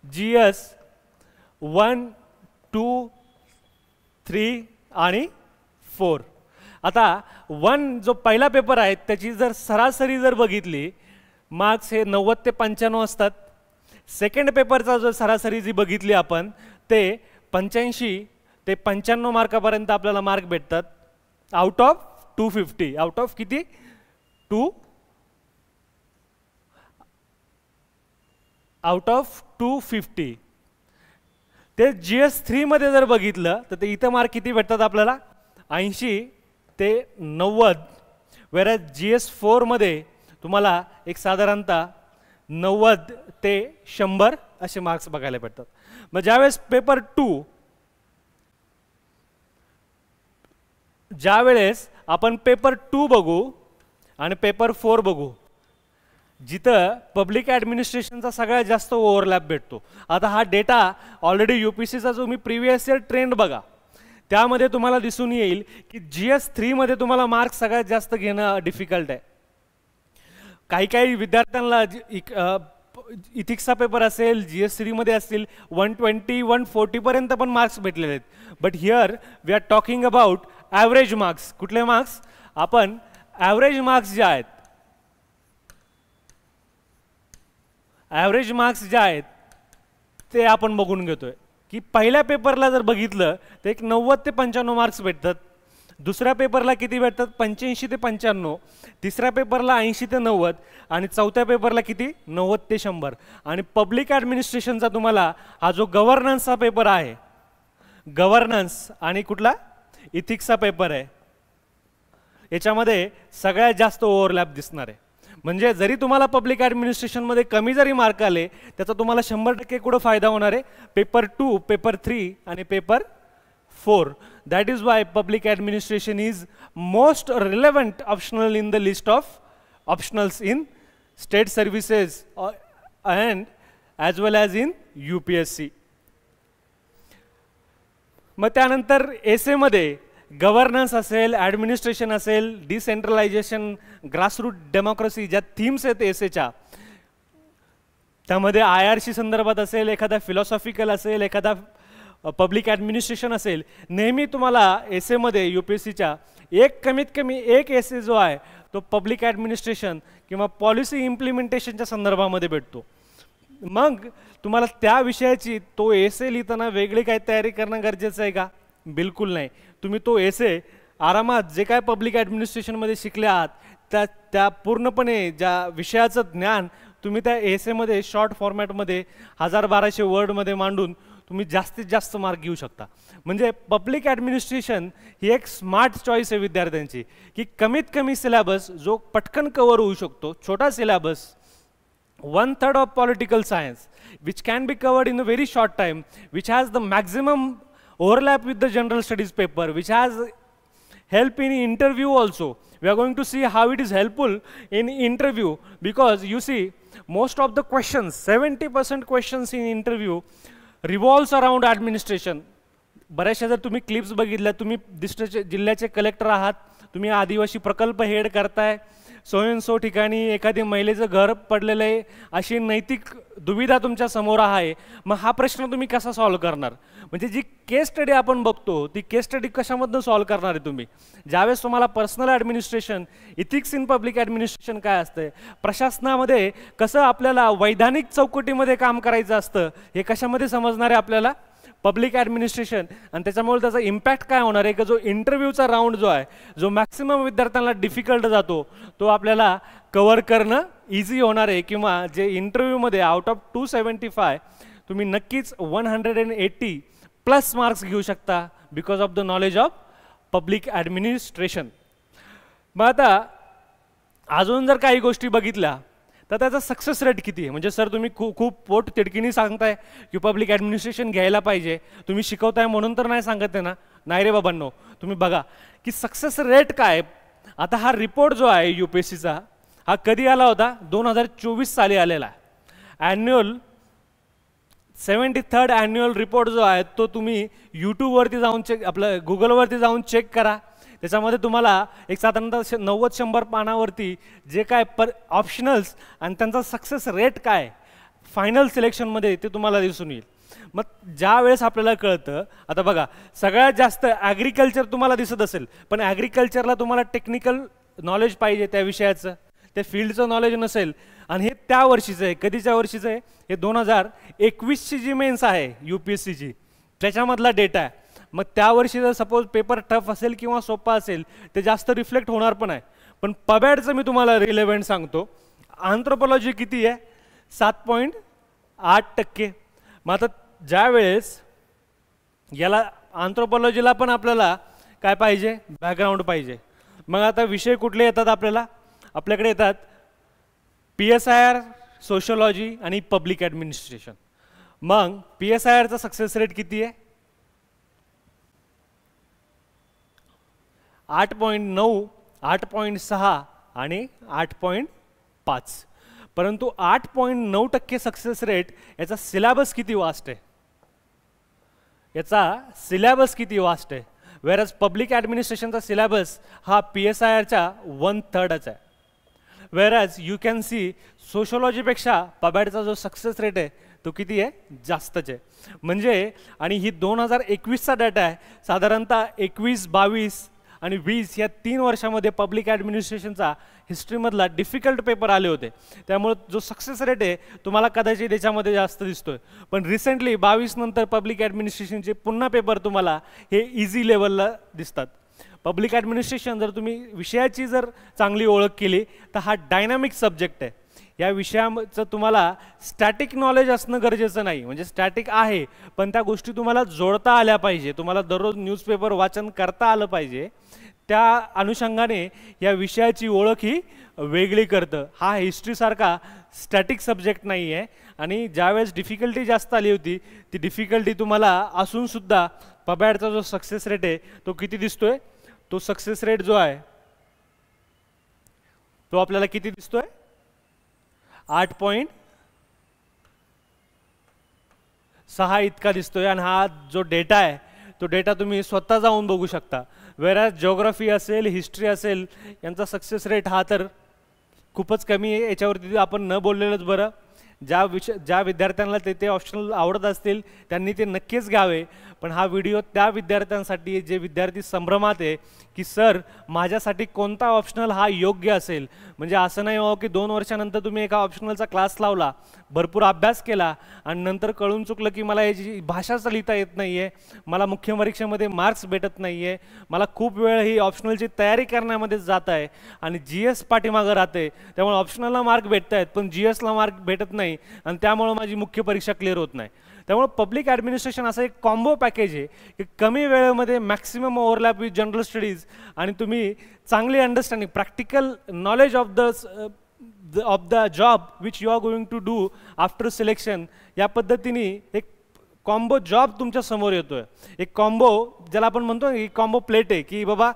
GS 1, 2, 3 आणि 4. आता 1 जो पहिला पेपर आहे त्याची जर सरासरी जर बघितली मार्क्स हे 90 ते 95 असतात. सेकंड पेपरचा जर सरासरी जी बघितली आपण ते 85 ते 95 मार्कापर्यंत आपल्याला मार्क भेटतात आउट ऑफ 250. आउट ऑफ किती? 2 आउट ऑफ 250. ते GS 3 मध्ये जर बघितलं तर ते इथं मार्क किती भेटतात आपल्याला? 80 ते 90. वेरॅज GS 4 मध्ये तुम्हाला एक साधारणतः 90 ते 100 असे मार्क्स बघायला भेटतात. मग ज्यावेळेस पेपर 2, ज्यावेळेस आपण पेपर 2 बघू आणि पेपर 4 बघू, जिथं पब्लिक ॲडमिनिस्ट्रेशनचा सगळ्यात जास्त ओव्हरलॅप भेटतो. आता हा डेटा ऑलरेडी UPSCचा जो मी प्रिव्हियस इयर ट्रेंड बघा त्यामध्ये तुम्हाला दिसून येईल की GS 3 मध्ये तुम्हाला मार्क्स सगळ्यात जास्त घेणं डिफिकल्ट आहे. काही काही विद्यार्थ्यांना इथिक्सचा पेपर असेल GS 3 मध्ये असतील 120, 140 पर्यंत पण मार्क्स भेटलेले आहेत. But here we are talking about average marks. कुठले मार्क्स? आपण ॲव्हरेज मार्क्स जे आहेत, ॲव्हरेज मार्क्स जे आहेत ते आपण बघून घेतोय की पहिल्या पेपरला जर बघितलं तर एक 90 ते 95 मार्क्स भेटतात. दुसऱ्या पेपरला किती भेटतात? 85 ते 95. तिसऱ्या पेपरला 80 ते 90 आणि चौथ्या पेपरला किती? 90 ते 100. आणि पब्लिक ॲडमिनिस्ट्रेशनचा तुम्हाला हा जो गव्हर्नन्सचा पेपर आहे, गव्हर्नन्स आणि कुठला इथिक्सचा पेपर आहे, याच्यामध्ये सगळ्यात जास्त ओव्हरलॅप दिसणार आहे. म्हणजे जरी तुम्हाला पब्लिक ॲडमिनिस्ट्रेशनमध्ये कमी जरी मार्क आले त्याचा तुम्हाला 100% कुठं फायदा होणार आहे? पेपर 2, पेपर 3 आणि paper 4. That is why public administration is most relevant optional in the list of optionals in state services and as well as in UPSC. मग त्यानंतर एसे मध्ये गव्हर्नन्स असेल, ॲडमिनिस्ट्रेशन असेल, डिसेंट्रलायझेशन, ग्रासरूट डेमोक्रेसी, ज्या themes आहेत एसेच्या, त्यामध्ये IRC संदर्भात असेल, एखादा फिलॉसॉफिकल असेल, एखादा पब्लिक ॲडमिनिस्ट्रेशन असेल, नेहमी तुम्हाला एसेमध्ये UPSCच्या एक कमीत कमी एक एसे जो आहे तो पब्लिक ॲडमिनिस्ट्रेशन किंवा पॉलिसी इम्प्लिमेंटेशनच्या संदर्भामध्ये भेटतो. मग तुम्हाला त्या विषयाची तो एसे लिहिताना वेगळी काही तयारी करणं गरजेचं आहे का? बिलकुल नाही. तुम्ही तो एसे आरामात जे काय पब्लिक ॲडमिनिस्ट्रेशनमध्ये शिकले आहात त्या पूर्णपणे ज्या विषयाचं ज्ञान तुम्ही त्या एसेमध्ये शॉर्ट फॉर्मॅटमध्ये 1000-1200 वर्डमध्ये मांडून तुम्ही जास्तीत जास्त मार्क घेऊ शकता. म्हणजे पब्लिक ॲडमिनिस्ट्रेशन ही एक स्मार्ट चॉईस आहे विद्यार्थ्यांची की कमीत कमी सिलेबस जो पटकन कव्हर होऊ शकतो, छोटा syllabus, 1/3 of political science which can be covered in a very short time, which has the maximum overlap with the general studies paper, which has help in interview also. We are going to see how it is helpful in interview because you see most of the questions, 70% questions in interview revolves around administration. बऱ्याचशा जर तुम्ही clips बघितल्या, तुम्ही जिल्ह्याचे collector आहात, तुम्ही आदिवासी प्रकल्प हेड करताय, सो ठिकाणी एखादी महिलेचं घर पडलेलं आहे, अशी नैतिक दुविधा तुमच्या समोर आहे. मग हा प्रश्न तुम्ही कसा सॉल्व्ह करणार? म्हणजे जी केस स्टडी आपण बघतो ती केस स्टडी कशामधून सॉल्व्ह करणार आहे तुम्ही? ज्यावेळेस तुम्हाला personal administration, ethics in public administration काय असतं, प्रशासनामध्ये कसं आपल्याला वैधानिक चौकटीमध्ये काम करायचं असतं, हे कशामध्ये समजणार आहे आपल्याला? Public administration. आणि त्याच्यामुळे त्याचा इम्पॅक्ट काय होणार आहे की जो इंटरव्ह्यूचा राऊंड जो आहे, जो मॅक्सिमम विद्यार्थ्यांना डिफिकल्ट जातो, तो आपल्याला कव्हर करणं इझी होणार आहे. किंवा जे इंटरव्ह्यूमध्ये आउट ऑफ 275 तुम्ही नक्कीच 180+ मार्क्स घेऊ शकता because of the knowledge of public administration. मग आता अजून जर काही गोष्टी बघितल्या तर त्याचा सक्सेस रेट किती आहे. म्हणजे सर तुम्ही खूप पोट तिडकीने सांगताय की पब्लिक ॲडमिनिस्ट्रेशन घ्यायला पाहिजे, तुम्ही शिकवताय म्हणून तर नाही सांगत आहे ना. नाही रे बाबांनो, तुम्ही बघा की सक्सेस रेट काय. आता हा रिपोर्ट जो आहे UPSCचा हा कधी आला होता, 2024 साली आलेला आहे. ॲन्युअल 73rd ॲन्युअल रिपोर्ट जो आहे तो तुम्ही यूट्यूबवरती जाऊन चेक, आपलं गुगलवरती जाऊन चेक करा. त्याच्यामध्ये तुम्हाला एक साधारणतः 90-100 पानावरती जे काय ऑप्शनल्स आणि त्यांचा सक्सेस रेट काय फायनल सिलेक्शनमध्ये ते तुम्हाला दिसून येईल. मग ज्या वेळेस आपल्याला कळतं, आता बघा सगळ्यात जास्त ॲग्रिकल्चर तुम्हाला दिसत असेल, पण ॲग्रिकल्चरला तुम्हाला टेक्निकल नॉलेज पाहिजे त्या विषयाचं, त्या फील्डचं नॉलेज नसेल. आणि हे त्या वर्षीचं आहे. कधीच्या वर्षीचं आहे हे? 2021ची जी मेन्स आहे UPSCची त्याच्यामधला डेटा आहे. मग त्या वर्षी जर सपोज पेपर टफ असेल किंवा सोपा असेल ते जास्त रिफ्लेक्ट होणार पण आहे. पण पबॅडचं मी तुम्हाला रिलेव्हंट सांगतो. अँथ्रोपॉलॉजी किती आहे? 7.8%. मग आता ज्या वेळेस याला अँथ्रोपॉलॉजीला पण आपल्याला काय पाहिजे? बॅकग्राऊंड पाहिजे. मग आता विषय कुठले येतात आपल्याला? आपल्याकडे येतात PSIR, सोशोलॉजी आणि पब्लिक ॲडमिनिस्ट्रेशन. मग PSIRचा सक्सेस रेट किती आहे? 8.9, 8.6 आणि 8.5. परंतु 8.9% सक्सेस रेट याचा सिलेबस किती वास्ट आहे? याचा सिलेबस किती वास्ट आहे? वेरज पब्लिक ॲडमिनिस्ट्रेशनचा सिलेबस हा PSIRच्या 1/3 आहे. वेरज यू कॅन सी सोशोलॉजीपेक्षा पबॅडचा जो सक्सेस रेट आहे तो किती आहे? जास्तच आहे. म्हणजे आणि ही 2021चा डाटा आहे. साधारणतः 21, 22 आणि 20 या 3 वर्षामध्ये पब्लिक ॲडमिनिस्ट्रेशनचा हिस्ट्रीमधला डिफिकल्ट पेपर आले होते. त्यामुळे जो सक्सेस रेट आहे तुम्हाला कदाचित याच्यामध्ये जास्त दिसतोय. पण रिसेंटली 22 नंतर पब्लिक ॲडमिनिस्ट्रेशनचे पुन्हा पेपर तुम्हाला हे इझी लेवलला दिसतात. पब्लिक ॲडमिनिस्ट्रेशन जर तुम्ही विषयाची जर चांगली ओळख केली तर हा डायनामिक सब्जेक्ट आहे. या विषयाचं तुम्हाला स्टॅटिक नॉलेज असणं गरजेचं नाही. म्हणजे स्टॅटिक आहे पण त्या गोष्टी तुम्हाला जोडता आल्या पाहिजे. तुम्हाला दररोज न्यूजपेपर वाचन करता आलं पाहिजे. त्या अनुषंगाने या विषयाची ओळख ही वेगळी करतं. हा हिस्ट्रीसारखा स्टॅटिक सब्जेक्ट नाही आहे. आणि ज्यावेळेस डिफिकल्टी जास्त आली होती ती डिफिकल्टी तुम्हाला असूनसुद्धा पबॅडचा जो सक्सेस रेट आहे तो किती दिसतोय? तो सक्सेस रेट जो आहे तो आपल्याला किती दिसतोय? 8.6 इतका दिसतोय. आणि हा जो डेटा आहे तो डेटा तुम्ही स्वतः जाऊन बघू शकता. वेरॅज जिओग्राफी असेल, हिस्ट्री असेल यांचा सक्सेस रेट हा तर खूपच कमी आहे. याच्यावरती आपण न बोललेलंच बरं. ज्या विद्यार्थ्यांना ते ऑप्शनल आवडत असतील त्यांनी ते नक्कीच घ्यावे. पण हा व्हिडिओ त्या विद्यार्थ्यांसाठी जे विद्यार्थी संभ्रमात आहे की सर माझ्यासाठी कोणता ऑप्शनल हा योग्य असेल. म्हणजे असं नाही हो की 2 वर्षानंतर तुम्ही एका ऑप्शनलचा क्लास लावला, भरपूर अभ्यास केला आणि नंतर कळून चुकलं की मला याची भाषाच लिहिता येत नाही आहे, मला मुख्य परीक्षेमध्ये मार्क्स भेटत नाही आहे, मला खूप वेळ ही ऑप्शनलची तयारी करण्यामध्ये जात आहे आणि GS पाठीमागं राहते. त्यामुळे ऑप्शनलला मार्क भेटत आहेत पण GSला मार्क भेटत नाही आणि त्यामुळे माझी मुख्य परीक्षा क्लिअर होत नाही. त्यामुळे पब्लिक ॲडमिनिस्ट्रेशन असं एक कॉम्बो पॅकेज आहे की कमी वेळेमध्ये maximum overlap with general studies आणि तुम्ही चांगली understanding practical knowledge of the job which you are going to do after selection. या पद्धतीने एक कॉम्बो जॉब तुमच्या समोर येतोय. एक कॉम्बो ज्याला आपण म्हणतो की कॉम्बो प्लेट आहे की बाबा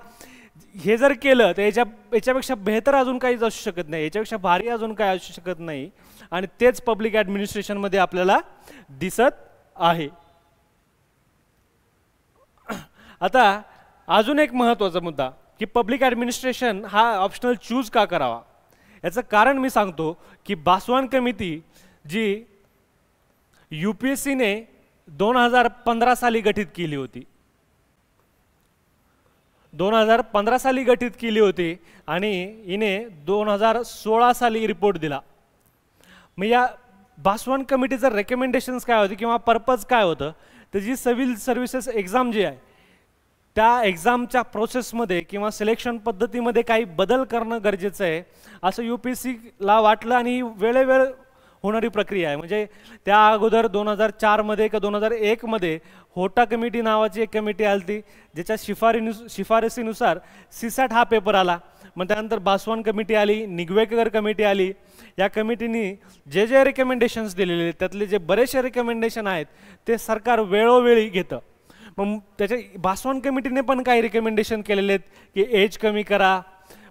हे जर केलं तर याच्यापेक्षा बेहतर अजून काहीच असू शकत नाही, याच्यापेक्षा भारी अजून काही असू शकत नाही. आणि तेच पब्लिक ॲडमिनिस्ट्रेशनमध्ये आपल्याला दिसत आहे. आता अजून एक महत्त्वाचा मुद्दा की पब्लिक ॲडमिनिस्ट्रेशन हा ऑप्शनल चूज का करावा. याचं कारण मी सांगतो की बासवान कमिटी जी UPSCने 2015 साली गठीत केली होती, 2015 साली गठीत केली होती आणि हिने 2016 साली रिपोर्ट दिला. मग या बासवान कमिटीचं रेकमेंडेशन्स काय होते किंवा पर्पज काय होतं तर जी सिव्हिल सर्व्हिसेस एक्झाम जी आहे त्या एक्झामच्या प्रोसेसमध्ये किंवा सिलेक्शन पद्धतीमध्ये काही बदल करणं गरजेचं आहे असं UPSCला वाटलं. आणि वेळेवेळ होणारी प्रक्रिया आहे. म्हणजे त्या अगोदर 2004 मध्ये का 2001 मध्ये होटा कमिटी नावाची एक कमिटी आली होती ज्याच्या शिफारसीनुसार CSAT हा पेपर आला. मग त्यानंतर बासवान कमिटी आली, निगवेकर कमिटी आली. या कमिटीने जे जे रिकमेंडेशन्स दिलेले त्यातले जे बरेचसे रिकमेंडेशन आहेत ते सरकार वेळोवेळी घेतं. मग त्याच्या बासवान कमिटीने पण काही रिकमेंडेशन केलेले आहेत की एज कमी करा,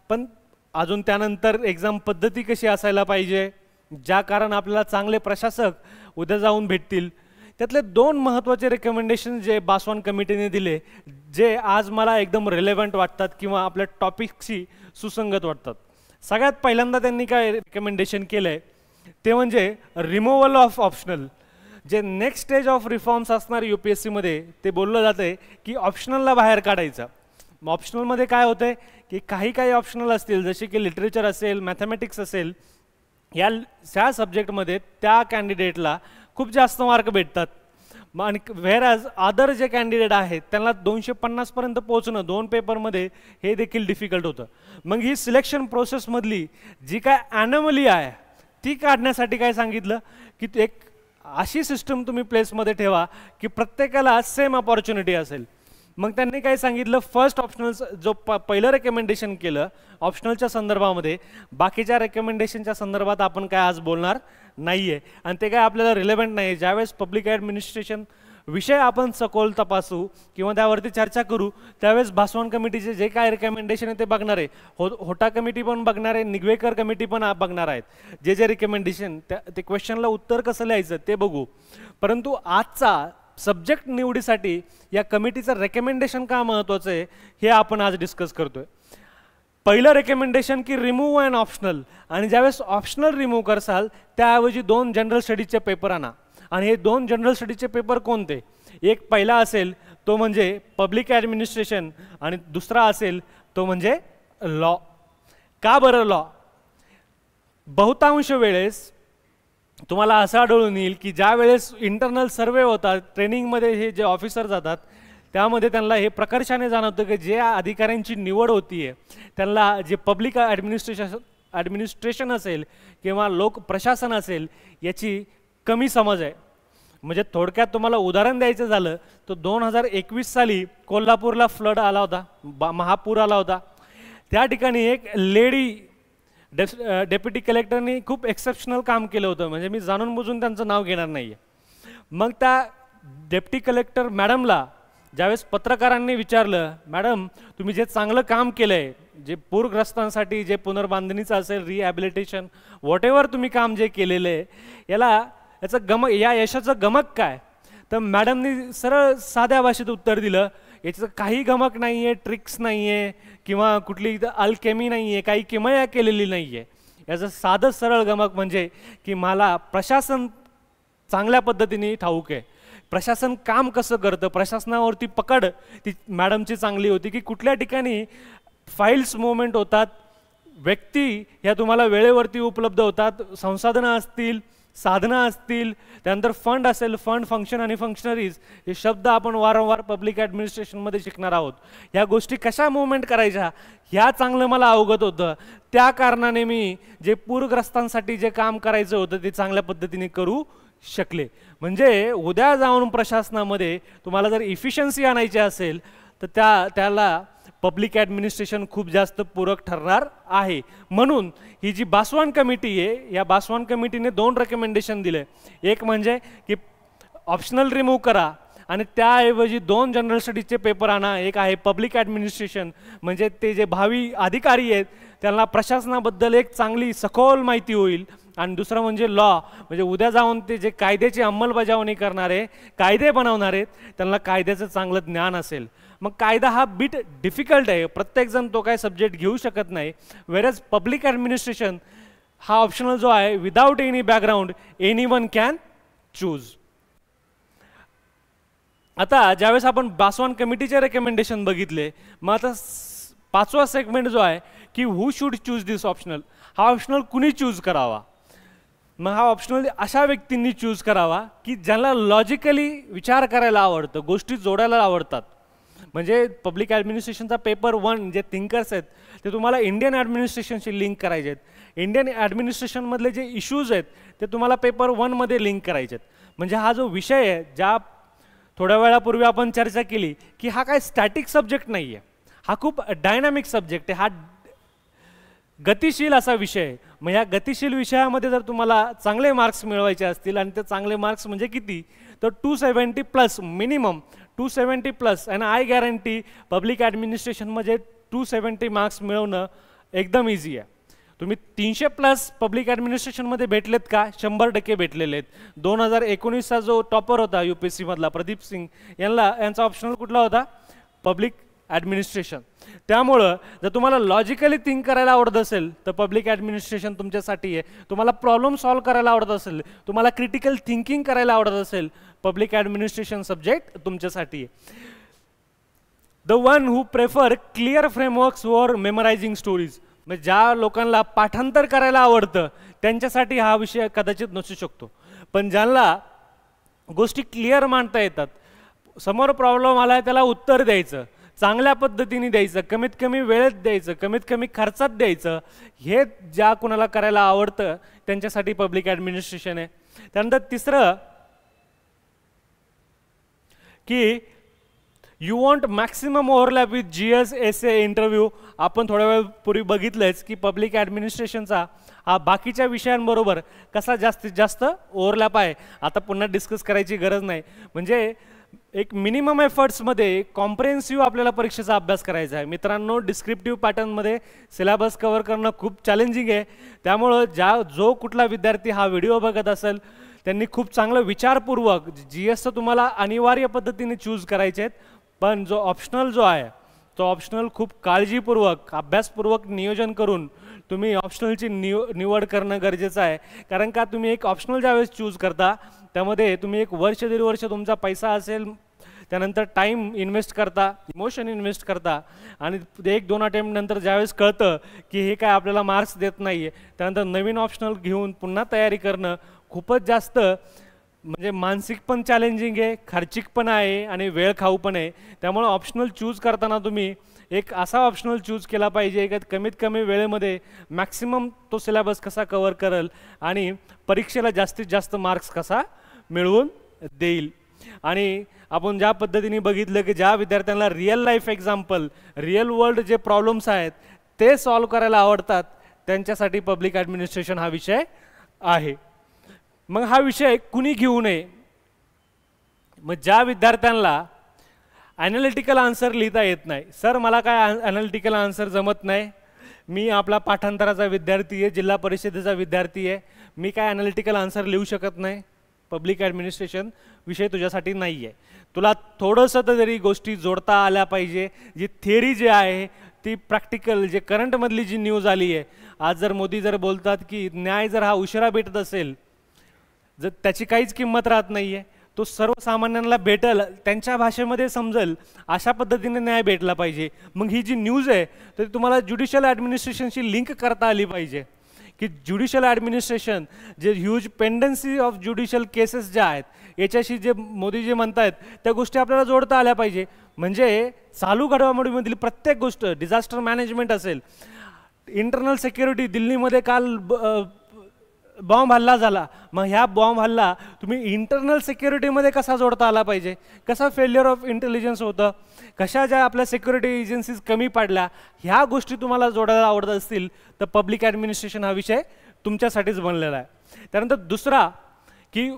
पण अजून त्यानंतर एक्झाम पद्धती कशी असायला पाहिजे, ज्या कारण आपल्याला चांगले प्रशासक उद्या जाऊन भेटतील. त्यातले 2 महत्त्वाचे रिकमेंडेशन जे बासवान कमिटीने दिले, जे आज मला एकदम रिलेव्हंट वाटतात किंवा आपल्या टॉपिकशी सुसंगत वाटतात. सगळ्यात पहिल्यांदा त्यांनी काय रिकमेंडेशन केलं आहे ते म्हणजे रिमूव्हल ऑफ ऑप्शनल. जे नेक्स्ट स्टेज ऑफ रिफॉर्म्स असणार UPSCमध्ये ते बोललं जातं आहे की ऑप्शनलला बाहेर काढायचं. मग ऑप्शनलमध्ये काय होतं आहे की काही ऑप्शनल असतील, जसे की लिटरेचर असेल, मॅथमॅटिक्स असेल, या सब्जेक्टमध्ये त्या कॅन्डिडेटला खूप जास्त मार्क भेटतात. आणि व्हेअरॅज अदर जे कॅन्डिडेट आहेत त्यांना 250 पर्यंत पोहोचणं 2 पेपरमध्ये हे देखील डिफिकल्ट होतं. मग ही सिलेक्शन प्रोसेसमधली जी काय ॲनोमली आहे ती काढण्यासाठी काय सांगितलं की एक अशी सिस्टम तुम्ही प्लेसमध्ये ठेवा की प्रत्येकाला सेम अपॉर्च्युनिटी असेल. मग त्यांनी काय सांगितलं, फर्स्ट ऑप्शनल जो पहिलं रेकमेंडेशन केलं ऑप्शनलच्या संदर्भामध्ये, बाकीच्या रेकमेंडेशनच्या संदर्भात आपण काय आज बोलणार नाही आहे आणि ते काय आपल्याला रिलेव्हंट नाही आहे. ज्यावेळेस पब्लिक ॲडमिनिस्ट्रेशन विषय आपण सखोल तपासू किंवा त्यावरती चर्चा करू त्यावेळेस बासवान कमिटीचे जे काय रिकमेंडेशन आहे ते बघणार आहे, होटा कमिटी पण बघणार आहे, निगवेकर कमिटी पण बघणार आहेत. जे रिकमेंडेशन ते क्वेश्चनला उत्तर कसं लिहायचं ते बघू. परंतु आजचा सब्जेक्ट निवडीसाठी या कमिटीचं रेकमेंडेशन का महत्त्वाचं आहे हे आपण आज डिस्कस करतोय. पहिलं रेकमेंडेशन की रिमूव्ह अँड ऑप्शनल, आणि ज्यावेळेस ऑप्शनल रिमूव्ह करसाल त्याऐवजी 2 जनरल स्टडीजचे पेपर आणा. आणि हे 2 जनरल स्टडीजचे पेपर कोणते, एक पहिला असेल तो म्हणजे पब्लिक ॲडमिनिस्ट्रेशन आणि दुसरा असेल तो म्हणजे लॉ. का बरं लॉ? बहुतांश वेळेस तुम्हाला असं आढळून येईल की ज्या वेळेस इंटरनल सर्वे होतात, ट्रेनिंगमध्ये हे जे ऑफिसर जातात त्यामध्ये त्यांना हे प्रकर्षाने जाणवतं की जे अधिकाऱ्यांची निवड होती आहे त्यांना जे पब्लिक ॲडमिनिस्ट्रेशन असेल किंवा लोक प्रशासन असेल याची कमी समज आहे. म्हणजे थोडक्यात तुम्हाला उदाहरण द्यायचं झालं तर 2021 साली कोल्हापूरला फ्लड आला होता, महापूर आला होता. त्या ठिकाणी एक लेडी डेप्युटी कलेक्टरनी खूप एक्सेप्शनल काम केलं होतं. म्हणजे मी जाणून बुजून त्यांचं नाव घेणार नाही आहे. मग त्या डेप्युटी कलेक्टर मॅडमला ज्यावेळेस पत्रकारांनी विचारलं, मॅडम तुम्ही जे चांगलं काम केलं आहे, जे पूरग्रस्तांसाठी जे पुनर्बांधणीचं असेल, रिहॅबिलिटेशन, व्हॉटेवर तुम्ही काम जे केलेलं आहे याचं या यशाचं गमक काय? तर मॅडमनी सरळ साध्या भाषेत उत्तर दिलं, याचं काही गमक नाही आहे, ट्रिक्स नाही आहे किंवा कुठली अल्केमी नाही आहे, काही किमया केलेली नाही आहे. याचं साधं सरळ गमक म्हणजे की मला प्रशासन चांगल्या पद्धतीने ठाऊक आहे, प्रशासन काम कसं करतं, प्रशासनावरती पकड ती मॅडमची चांगली होती की कुठल्या ठिकाणी फाईल्स मुवमेंट होतात, व्यक्ती ह्या तुम्हाला वेळेवरती उपलब्ध होतात, संसाधनं असतील, साधनं असतील, त्यानंतर फंड असेल, फंड, फंक्शन आणि फंक्शनरीज हे शब्द आपण वारंवार पब्लिक ॲडमिनिस्ट्रेशनमध्ये शिकणार आहोत. ह्या गोष्टी कशा मुवमेंट करायच्या ह्या चांगलं मला अवगत होतं. त्या कारणाने मी जे पूरग्रस्तांसाठी जे काम करायचं होतं ते चांगल्या पद्धतीने करू शकले. म्हणजे उद्या जाऊन प्रशासनामध्ये तुम्हाला जर इफिशियन्सी आणायची असेल तर त्याला पब्लिक ॲडमिनिस्ट्रेशन खूप जास्त पूरक ठरणार आहे. म्हणून ही जी बासवान कमिटी आहे या बासवान कमिटीने 2 रेकमेंडेशन दिले. एक म्हणजे की ऑप्शनल रिमूव्ह करा आणि त्याऐवजी 2 जनरल स्टडीजचे पेपर आणा. एक आहे पब्लिक ॲडमिनिस्ट्रेशन, म्हणजे ते जे भावी अधिकारी आहेत त्यांना प्रशासनाबद्दल एक चांगली सखोल माहिती होईल, आणि दुसरं म्हणजे लॉ, म्हणजे उद्या जाऊन ते जे कायद्याची अंमलबजावणी करणारे, कायदे बनवणारे त्यांना कायद्याचं चांगलं ज्ञान असेल. मग कायदा हा बिट डिफिकल्ट आहे, प्रत्येकजण तो काय सब्जेक्ट घेऊ शकत नाही. वेरज पब्लिक ॲडमिनिस्ट्रेशन हा ऑप्शनल जो आहे without any background anyone can choose. आता ज्यावेळेस आपण बासवान कमिटीचे रेकमेंडेशन बघितले, मग आता 5वा सेगमेंट जो आहे की हू शुड चूज दिस ऑप्शनल, हा ऑप्शनल कुणी चूज करावा. मग हा ऑप्शनल अशा व्यक्तींनी चूज करावा की ज्यांना लॉजिकली विचार करायला आवडतं, गोष्टी जोडायला आवडतात. म्हणजे पब्लिक ॲडमिनिस्ट्रेशनचा पेपर 1 जे थिंकर्स आहेत ते तुम्हाला इंडियन ॲडमिनिस्ट्रेशनशी लिंक करायचे आहेत. इंडियन ॲडमिनिस्ट्रेशनमधले जे इश्यूज आहेत ते तुम्हाला पेपर 1 मध्ये लिंक करायचे आहेत. म्हणजे हा जो विषय आहे, ज्या थोड्या वेळापूर्वी आपण चर्चा केली की हा काय स्टॅटिक सब्जेक्ट नाही आहे, हा खूप डायनामिक सब्जेक्ट आहे. हा गतिशील असा विषय आहे. मग या गतिशील विषयामध्ये जर तुम्हाला चांगले मार्क्स मिळवायचे असतील, आणि ते चांगले मार्क्स म्हणजे किती, तर 270+ मिनिमम 270+, आणि आय गॅरंटी पब्लिक ॲडमिनिस्ट्रेशनमध्ये 270 मार्क्स मिळवणं एकदम इझी आहे. तुम्ही 300+ पब्लिक ॲडमिनिस्ट्रेशनमध्ये भेटलेत का? 100% भेटलेले आहेत. 2019चा जो टॉपर होता UPSC मधला प्रदीप सिंग, यांचा ऑप्शनल कुठला होता? Public administration. त्यामुळं जर तुम्हाला लॉजिकली थिंक करायला आवडत असेल तर पब्लिक ॲडमिनिस्ट्रेशन तुमच्यासाठी आहे. तुम्हाला प्रॉब्लेम सॉल्व्ह करायला आवडत असेल, तुम्हाला क्रिटिकल थिंकिंग करायला आवडत असेल, पब्लिक ॲडमिनिस्ट्रेशन सब्जेक्ट तुमच्यासाठी आहे. The one who prefer clear frameworks for memorising stories, म्हणजे ज्या लोकांना पाठांतर करायला आवडतं त्यांच्यासाठी हा विषय कदाचित नसू शकतो. पण ज्यांना गोष्टी क्लिअर मांडता येतात, समोर प्रॉब्लेम आला आहे त्याला उत्तर द्यायचं, चांगल्या पद्धतीने द्यायचं, कमीत कमी वेळेत द्यायचं, कमीत कमी खर्चात द्यायचं, हे ज्या कुणाला करायला आवडतं त्यांच्यासाठी पब्लिक ॲडमिनिस्ट्रेशन आहे. त्यानंतर तिसरं की you want maximum overlap with GS essay interview. आपण थोड्या वेळपूर्वी बघितलंच की पब्लिक ॲडमिनिस्ट्रेशनचा हा बाकीच्या विषयांबरोबर कसा जास्तीत जास्त ओव्हरलॅप आहे. आता पुन्हा डिस्कस करायची गरज नाही. म्हणजे एक मिनिमम एफर्ट्समध्ये कॉम्प्रिहेन्सिव्ह आपल्याला परीक्षेचा अभ्यास करायचा आहे. मित्रांनो, डिस्क्रिप्टिव्ह पॅटर्नमध्ये सिलेबस कव्हर करणं खूप चॅलेंजिंग आहे. त्यामुळं जो कुठला विद्यार्थी हा व्हिडिओ बघत असेल त्यांनी खूप चांगलं विचारपूर्वक, GSचं तुम्हाला अनिवार्य पद्धतीने चूज करायचे आहेत, पण जो ऑप्शनल जो आहे तो ऑप्शनल खूप काळजीपूर्वक अभ्यासपूर्वक नियोजन करून तुम्ही ऑप्शनलची निवड करणं गरजेचं आहे. कारण का तुम्ही एक ऑप्शनल ज्यावेळेस चूज करता त्यामध्ये तुम्ही 1 वर्ष 1.5 वर्ष तुमचा पैसा असेल, त्यानंतर टाईम इन्व्हेस्ट करता, इमोशन इन्व्हेस्ट करता, आणि 1-2 अटेम्प्ट नंतर ज्यावेळेस कळतं की हे काय आपल्याला मार्क्स देत नाही आहे, त्यानंतर नवीन ऑप्शनल घेऊन पुन्हा तयारी करणं खूपच जास्त म्हणजे मानसिक पण चॅलेंजिंग आहे, खर्चिक पण आहे आणि वेळ खाऊ पण आहे. त्यामुळे ऑप्शनल चूज करताना तुम्ही एक असा ऑप्शनल चूज केला पाहिजे की कमीत कमी वेळेमध्ये मॅक्सिमम तो सिलेबस कसा कव्हर करेल आणि परीक्षेला जास्तीत जास्त मार्क्स कसा मिळवून देईल. आणि आपण ज्या पद्धतीने बघितलं की ज्या विद्यार्थ्यांना real life example, real world जे प्रॉब्लेम्स आहेत ते सॉल्व्ह करायला आवडतात त्यांच्यासाठी पब्लिक ॲडमिनिस्ट्रेशन हा विषय आहे. मग हा विषय कुणी घेऊ नये. मग ज्या विद्यार्थ्यांना ॲनालिटिकल आन्सर लिहिता येत नाही, सर मला काय ॲनालिटिकल आन्सर जमत नाही, मी आपला पाठांतराचा विद्यार्थी आहे, जिल्हा परिषदेचा विद्यार्थी आहे, मी काय ॲनालिटिकल आन्सर लिहू शकत नाही, पब्लिक ॲडमिनिस्ट्रेशन विषय तुझ्यासाठी नाही आहे. तुला थोडंसं तरी गोष्टी जोडता आल्या पाहिजे. जी थिअरी जी आहे ती प्रॅक्टिकल, जे करंटमधली जी न्यूज आली आहे, आज जर मोदी जर बोलतात की न्याय जर हा उशिरा भेटत असेल, जर त्याची काहीच किंमत राहत नाही आहे, तो सर्वसामान्यांना भेटेल, त्यांच्या भाषेमध्ये समजेल अशा पद्धतीने न्याय भेटला पाहिजे. मग ही जी न्यूज आहे तर तुम्हाला ज्युडिशियल ॲडमिनिस्ट्रेशनशी लिंक करता आली पाहिजे की ज्युडिशियल ॲडमिनिस्ट्रेशन जे huge pendency of judicial cases ज्या आहेत याच्याशी जे मोदी जे म्हणत आहेत त्या गोष्टी आपल्याला जोडता आल्या पाहिजे. म्हणजे चालू घडामोडीमधील प्रत्येक गोष्ट, डिझास्टर मॅनेजमेंट असेल, इंटरनल सिक्युरिटी, दिल्लीमध्ये काल बॉम्ब हल्ला झाला, मग ह्या बॉम्ब हल्ला तुम्ही इंटरनल सिक्युरिटीमध्ये कसा जोडता आला पाहिजे, कसा फेल्युअर ऑफ इंटेलिजन्स होतं, कशा ज्या आपल्या सिक्युरिटी एजन्सीज कमी पडल्या, ह्या गोष्टी तुम्हाला जोडायला आवडत असतील तर पब्लिक ॲडमिनिस्ट्रेशन हा विषय तुमच्यासाठीच बनलेला आहे. त्यानंतर दुसरा की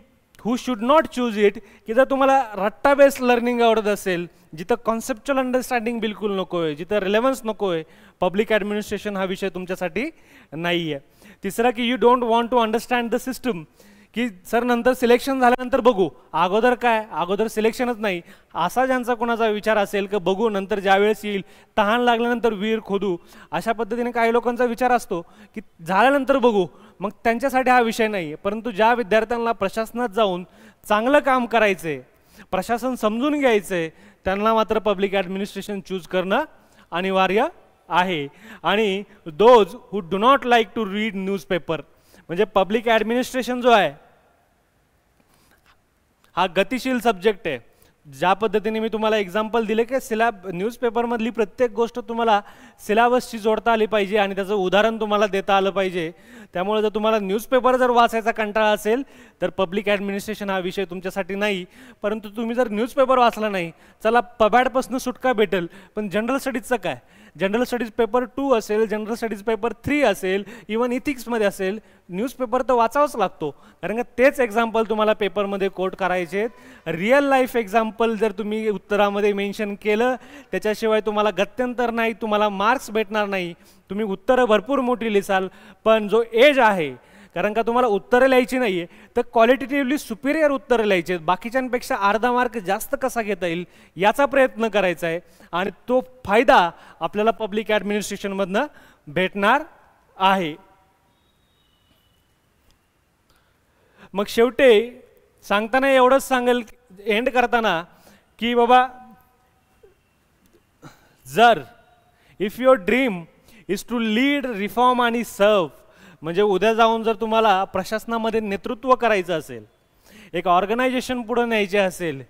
हू शुड नॉट चूज इट, की जर तुम्हाला रट्टा बेस्ड लर्निंग आवडत असेल, जिथं कॉन्सेप्च्युअल अंडरस्टँडिंग बिलकुल नको आहे, जिथं रिलेव्हन्स नको आहे, पब्लिक ॲडमिनिस्ट्रेशन हा विषय तुमच्यासाठी नाही आहे. तिसरा की you don't want to understand the system, की सर नंतर सिलेक्शन झाल्यानंतर बघू, अगोदर काय, अगोदर सिलेक्शनच नाही, असा ज्यांचा कोणाचा विचार असेल की बघू नंतर ज्यावेळेस येईल, तहान लागल्यानंतर विहीर खोदू, अशा पद्धतीने काही लोकांचा विचार असतो की झाल्यानंतर बघू, मग त्यांच्यासाठी हा विषय नाही आहे. परंतु ज्या विद्यार्थ्यांना प्रशासनात जाऊन चांगलं काम करायचं आहे, प्रशासन समजून घ्यायचं आहे, त्यांना मात्र पब्लिक ॲडमिनिस्ट्रेशन चूज करणं अनिवार्य आहे. आणि those who do not like to read newspaper, म्हणजे पब्लिक ॲडमिनिस्ट्रेशन जो आहे हा गतिशील सब्जेक्ट आहे. ज्या पद्धतीने मी तुम्हाला एक्झाम्पल दिले की न्यूजपेपरमधली प्रत्येक गोष्ट तुम्हाला सिलेबसशी जोडता आली पाहिजे आणि त्याचं उदाहरण तुम्हाला देता आलं पाहिजे. त्यामुळे जर तुम्हाला न्यूजपेपर जर वाचायचा कंटाळा असेल तर पब्लिक ॲडमिनिस्ट्रेशन हा विषय तुमच्यासाठी नाही. परंतु तुम्ही जर न्यूजपेपर वाचला नाही, चला पबॅडपासून सुटका भेटेल, पण जनरल स्टडीजचं काय, जनरल स्टडीज पेपर 2 असेल, जनरल स्टडीज पेपर 3 असेल, इवन इथिक्समध्ये असेल, न्यूजपेपर तर वाचावाच लागतो, कारण का तेच एक्झाम्पल तुम्हाला पेपरमध्ये कोट करायचे आहेत. रिअल लाईफ एक्झाम्पल जर तुम्ही उत्तरामध्ये मेन्शन केलं त्याच्याशिवाय तुम्हाला गत्यंतर नाही, तुम्हाला मार्क्स भेटणार नाही. तुम्ही उत्तरं भरपूर मोठी लिहाल, पण जो एज आहे, कारण का तुम्हाला उत्तरं लिहायची नाही आहे तर क्वालिटेटिव्हली सुपिरियर उत्तरं लिहायची आहेत, बाकीच्यांपेक्षा अर्धा मार्क जास्त कसा घेता येईल याचा प्रयत्न करायचा आहे, आणि तो फायदा आपल्याला पब्लिक ॲडमिनिस्ट्रेशनमधनं भेटणार आहे. मग शेवटी सांगताना एवढंच सांगेल, एंड करताना, की बाबा जर if your dream is to lead, reform आणि सर्व, म्हणजे उद्या जाऊन जर तुम्हाला प्रशासनामध्ये नेतृत्व करायचं असेल, एक ऑर्गनायझेशन पुढे न्यायचे असेल,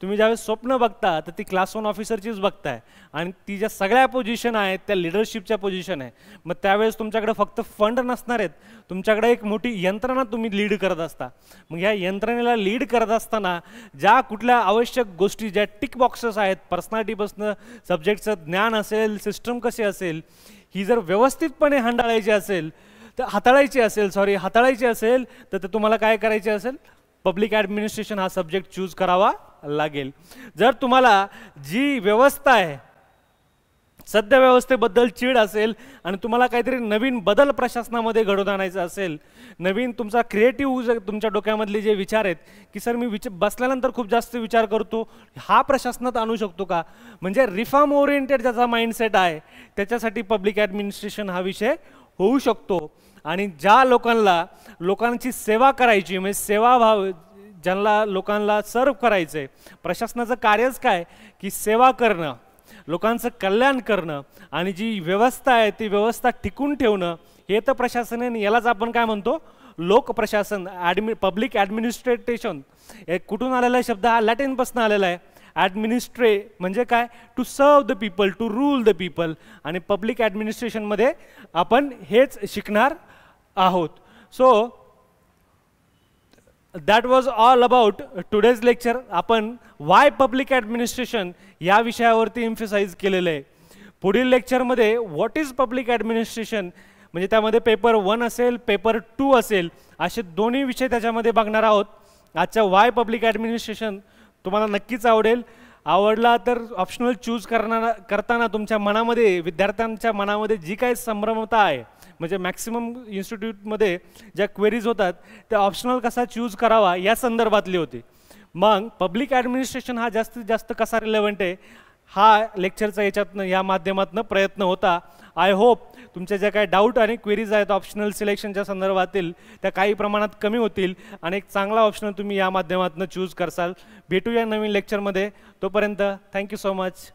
तुम्ही ज्यावेळेस स्वप्न बघता तर ती क्लास 1 ऑफिसरचीच बघताय, आणि ती ज्या सगळ्या पोझिशन आहेत त्या लिडरशिपच्या पोझिशन आहे. मग त्यावेळेस तुमच्याकडे फक्त फंड नसणार आहेत, तुमच्याकडे एक मोठी यंत्रणा तुम्ही लीड करत असता. मग ह्या यंत्रणेला लीड करत असताना ज्या कुठल्या आवश्यक गोष्टी, ज्या टिक बॉक्सेस आहेत, पर्सनॅलिटीपासून सब्जेक्टचं ज्ञान असेल, सिस्टम कसे असेल, ही जर व्यवस्थितपणे हाताळायची असेल तर तुम्हाला काय करायचे असेल, पब्लिक ॲडमिनिस्ट्रेशन हा सब्जेक्ट चूज करावा लागेल. जर तुम्हाला जी व्यवस्था आहे, सध्या व्यवस्थेबद्दल चीड असेल आणि तुम्हाला काहीतरी नवीन बदल प्रशासनामध्ये घडवून आणायचा असेल, नवीन तुमचा क्रिएटिव्ह तुमच्या डोक्यामधले जे विचार आहेत की सर मी बसल्यानंतर खूप जास्त विचार करतो, हा प्रशासनात आणू शकतो का, म्हणजे रिफॉर्म ओरिएंटेड ज्याचा माइंडसेट आहे त्याच्यासाठी पब्लिक ॲडमिनिस्ट्रेशन हा विषय होऊ शकतो. आणि ज्या लोकांची सेवा करायची, म्हणजे सेवाभाव, ज्यांना लोकांना सर्व करायचं आहे, प्रशासनाचं कार्यच काय की सेवा करणं, लोकांचं कल्याण करणं, आणि जी व्यवस्था आहे ती व्यवस्था टिकून ठेवणं, हे तर प्रशासन आहे. यालाच आपण काय म्हणतो, लोक प्रशासन, पब्लिक ॲडमिनिस्ट्रेशन. एक कुठून आलेला शब्द हा लॅटिनपासून आलेला आहे. ॲडमिनिस्ट्रे म्हणजे काय, to serve the people, to rule the people, आणि पब्लिक ॲडमिनिस्ट्रेशनमध्ये आपण हेच शिकणार आहोत. So that was all about today's lecture. आपण वाय पब्लिक ॲडमिनिस्ट्रेशन या विषयावरती एम्फसाइज केलेलं आहे. पुढील लेक्चरमध्ये व्हॉट इज पब्लिक ॲडमिनिस्ट्रेशन, म्हणजे त्यामध्ये पेपर 1 असेल, पेपर 2 असेल, असे दोन्ही विषय त्याच्यामध्ये बघणार आहोत. आजच्या वाय पब्लिक ॲडमिनिस्ट्रेशन तुम्हाला नक्कीच आवडेल. आवडला तर ऑप्शनल चूज करताना तुमच्या मनामध्ये, विद्यार्थ्यांच्या मनामध्ये जी काही संभ्रमता आहे, म्हणजे मॅक्सिमम इन्स्टिट्यूटमध्ये ज्या क्वेरीज होतात त्या ऑप्शनल कसा चूज करावा या संदर्भातली होती. मग पब्लिक ॲडमिनिस्ट्रेशन हा जास्तीत जास्त कसा रिलेव्हंट आहे हा लेक्चरचा याच्यातनं, या माध्यमातून प्रयत्न होता. आय होप तुमच्या ज्या काही डाऊट आणि क्वेरीज आहेत ऑप्शनल सिलेक्शनच्या संदर्भातील त्या काही प्रमाणात कमी होतील आणि एक चांगला ऑप्शनल तुम्ही या माध्यमातून चूज करसाल. भेटूया नवीन लेक्चरमध्ये. तोपर्यंत थँक्यू सो मच.